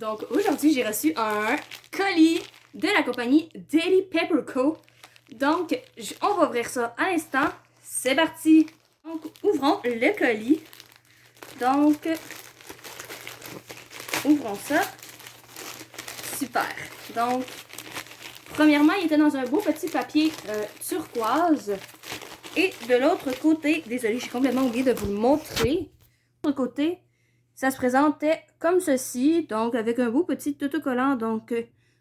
Donc aujourd'hui, j'ai reçu un colis de la compagnie Daily Paper Co. Donc, on va ouvrir ça à l'instant. C'est parti! Donc, ouvrons le colis. Donc, ouvrons ça. Super! Donc, premièrement, il était dans un beau petit papier turquoise. Et de l'autre côté, désolé, j'ai complètement oublié de vous le montrer. De l'autre côté, ça se présentait comme ceci, donc avec un beau petit autocollant, donc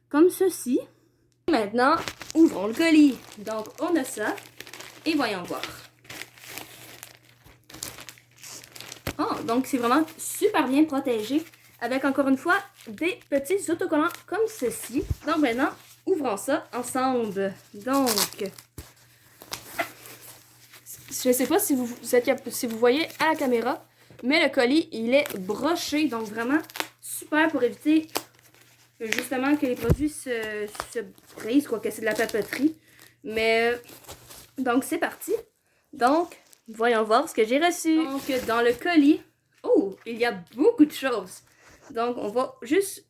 comme ceci. Maintenant, ouvrons le colis. Donc, on a ça. Et voyons voir. Oh, donc c'est vraiment super bien protégé. Avec encore une fois, des petits autocollants comme ceci. Donc maintenant, ouvrons ça ensemble. Donc, je ne sais pas si vous voyez à la caméra, mais le colis, il est broché. Donc vraiment, super pour éviter justement que les produits se brisent, quoi, que c'est de la papeterie. Mais, donc c'est parti. Donc, voyons voir ce que j'ai reçu. Donc, dans le colis, oh, il y a beaucoup de choses. Donc, on va juste,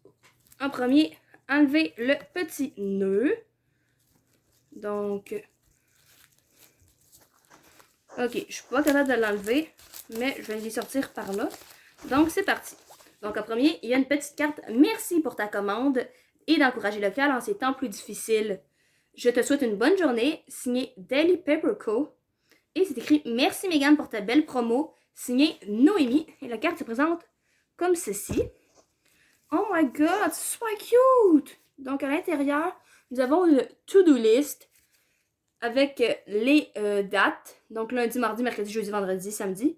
en premier, enlever le petit nœud. Donc, ok, je suis pas capable de l'enlever, mais je vais les sortir par là. Donc, c'est parti. Donc, en premier, il y a une petite carte « Merci pour ta commande et d'encourager le local en ces temps plus difficiles. Je te souhaite une bonne journée, signé Daily Paper Co. » Et c'est écrit « Merci Megan pour ta belle promo, signé Noémie. » Et la carte se présente comme ceci. Oh my god, c'est super cute! Donc, à l'intérieur, nous avons une to-do list avec les dates. Donc, lundi, mardi, mercredi, jeudi, vendredi, samedi.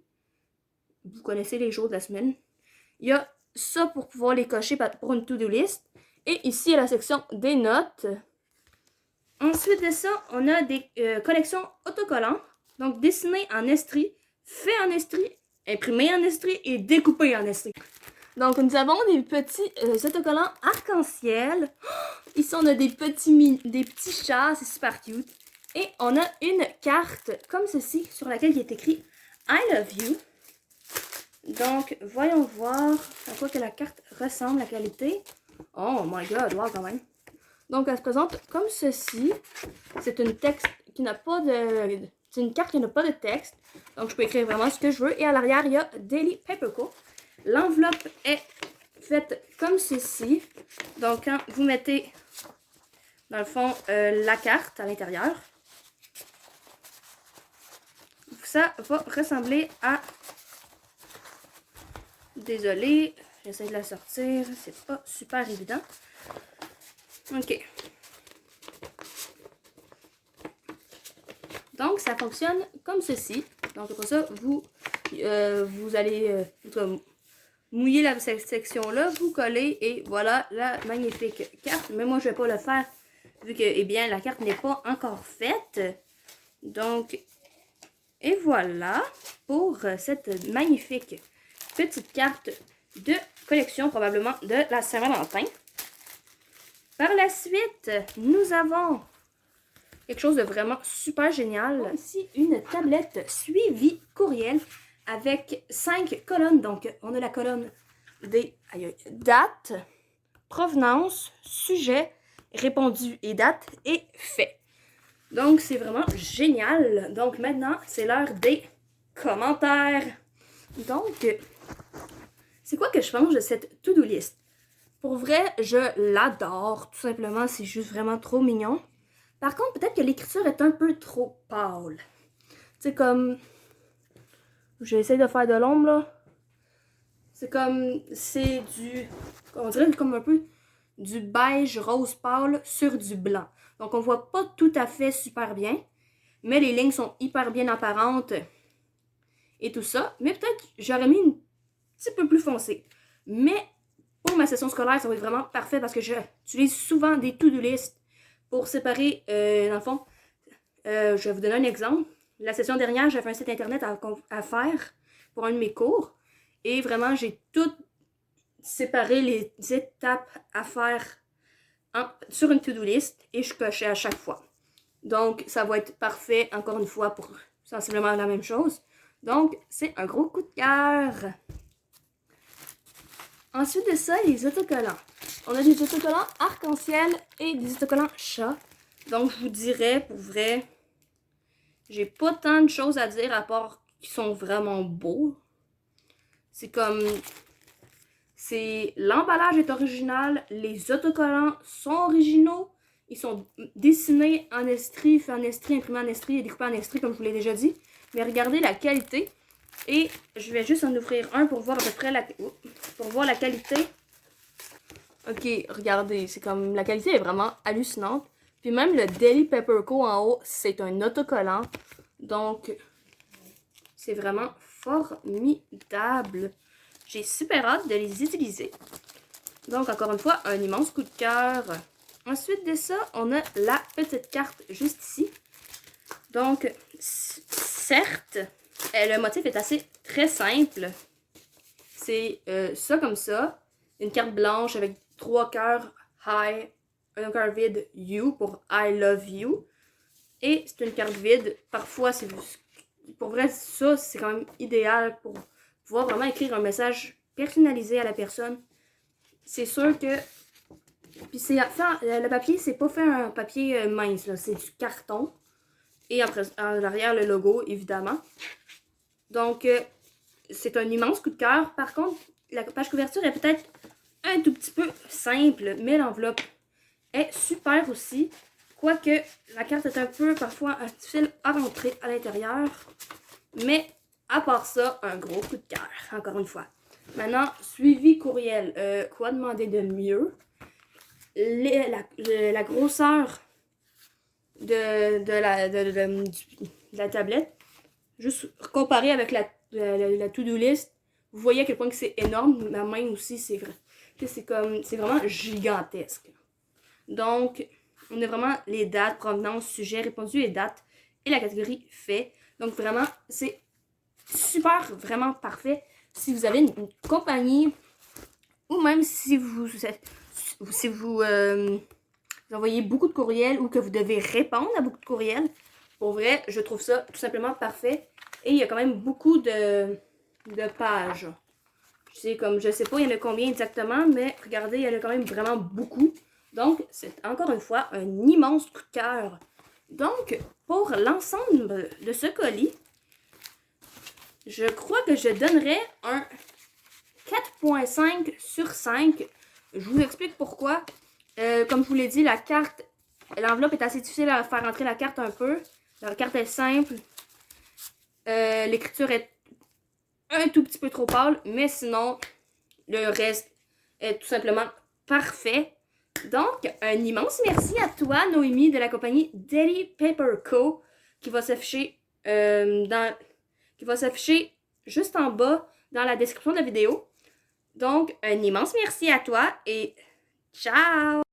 Vous connaissez les jours de la semaine. Il y a ça pour pouvoir les cocher pour une to-do list. Et ici, il y a la section des notes. Ensuite de ça, on a des collections autocollants. Donc, dessinés en estrie, fait en estrie, imprimé en estrie et découpé en estrie. Donc, nous avons des petits autocollants arc-en-ciel. Oh, ici, on a des petits chats, c'est super cute. Et on a une carte comme ceci, sur laquelle il est écrit « I love you ». Donc, voyons voir à quoi que la carte ressemble, la qualité. Oh my god, wow quand même. Donc, elle se présente comme ceci. C'est une texte qui n'a pas de... C'est une carte qui n'a pas de texte. Donc, je peux écrire vraiment ce que je veux. Et à l'arrière, il y a Daily Paper Co. L'enveloppe est faite comme ceci. Donc, quand vous mettez, dans le fond, la carte à l'intérieur, ça va ressembler à... Désolée, j'essaie de la sortir. C'est pas super évident. OK. Donc, ça fonctionne comme ceci. Donc, après ça, vous allez mouiller cette section-là, vous collez et voilà la magnifique carte. Mais moi, je ne vais pas le faire vu que, eh bien, la carte n'est pas encore faite. Donc, et voilà pour cette magnifique petite carte de collection, probablement de la Saint-Valentin. Par la suite, nous avons quelque chose de vraiment super génial. Ici, une tablette suivi courriel avec 5 colonnes. Donc, on a la colonne des dates, provenance, sujet, répondu et date et fait. Donc, c'est vraiment génial. Donc, maintenant, c'est l'heure des commentaires. Donc, c'est quoi que je pense de cette to-do list? Pour vrai, je l'adore. Tout simplement, c'est juste vraiment trop mignon. Par contre, peut-être que l'écriture est un peu trop pâle. C'est comme... J'essaie de faire de l'ombre, là. C'est comme... C'est du... On dirait comme un peu du beige rose pâle sur du blanc. Donc, on voit pas tout à fait super bien. Mais les lignes sont hyper bien apparentes. Et tout ça. Mais peut-être j'aurais mis un petit peu plus foncé. Mais pour ma session scolaire, ça va être vraiment parfait parce que j'utilise souvent des to-do list pour séparer, dans le fond, je vais vous donner un exemple. La session dernière, j'avais un site internet à faire pour un de mes cours. Et vraiment, j'ai tout séparé les étapes à faire sur une to-do list et je cochais à chaque fois. Donc, ça va être parfait, encore une fois, pour sensiblement la même chose. Donc, c'est un gros coup de cœur. Ensuite de ça, les autocollants. On a des autocollants arc-en-ciel et des autocollants chat. Donc, je vous dirais, pour vrai, j'ai pas tant de choses à dire à part qu'ils sont vraiment beaux. C'est comme... L'emballage est original, les autocollants sont originaux. Ils sont dessinés en estrie, faits en estrie, imprimés en estrie et découpés en estrie, comme je vous l'ai déjà dit. Mais regardez la qualité. Et je vais juste en ouvrir un pour voir à peu près la qualité. Ok, regardez, c'est comme la qualité est vraiment hallucinante. Puis même le Daily Pepper Co en haut, c'est un autocollant. Donc, c'est vraiment formidable. J'ai super hâte de les utiliser. Donc, encore une fois, un immense coup de cœur. Ensuite de ça, on a la petite carte juste ici. Donc, certes, le motif est assez très simple. C'est ça comme ça. Une carte blanche avec 3 cœurs Hi, un cœur vide You pour I love you. Et c'est une carte vide. Parfois, c'est pour vrai, ça, c'est quand même idéal pour pouvoir vraiment écrire un message personnalisé à la personne. C'est sûr que... Puis le papier, c'est pas fait un papier mince, c'est du carton. Et après, en arrière, le logo, évidemment. Donc, c'est un immense coup de cœur. Par contre, la page couverture est peut-être un tout petit peu simple, mais l'enveloppe est super aussi. Quoique, la carte est un peu, parfois, difficile à rentrer à l'intérieur. Mais, à part ça, un gros coup de cœur, encore une fois. Maintenant, suivi courriel. Quoi demander de mieux? La grosseur de la tablette, juste comparé avec la to-do list, vous voyez à quel point que c'est énorme. Ma main aussi, c'est vrai. C'est vraiment gigantesque. Donc, on a vraiment les dates, provenance, sujet, répondu et dates et la catégorie fait. Donc, vraiment, c'est super, vraiment parfait. Si vous avez une compagnie ou même si vous envoyez beaucoup de courriels ou que vous devez répondre à beaucoup de courriels, pour vrai, je trouve ça tout simplement parfait. Et il y a quand même beaucoup de pages. Je sais pas il y en a combien exactement, mais regardez, il y en a quand même vraiment beaucoup. Donc, c'est encore une fois un immense coup de cœur. Donc, pour l'ensemble de ce colis, je crois que je donnerais un 4.5 sur 5. Je vous explique pourquoi. Comme je vous l'ai dit, l'enveloppe est assez difficile à faire rentrer la carte un peu. La carte est simple. L'écriture est un tout petit peu trop pâle, mais sinon, le reste est tout simplement parfait. Donc, un immense merci à toi, Noémie, de la compagnie Daily Paper Co. qui va s'afficher juste en bas dans la description de la vidéo. Donc, un immense merci à toi et ciao!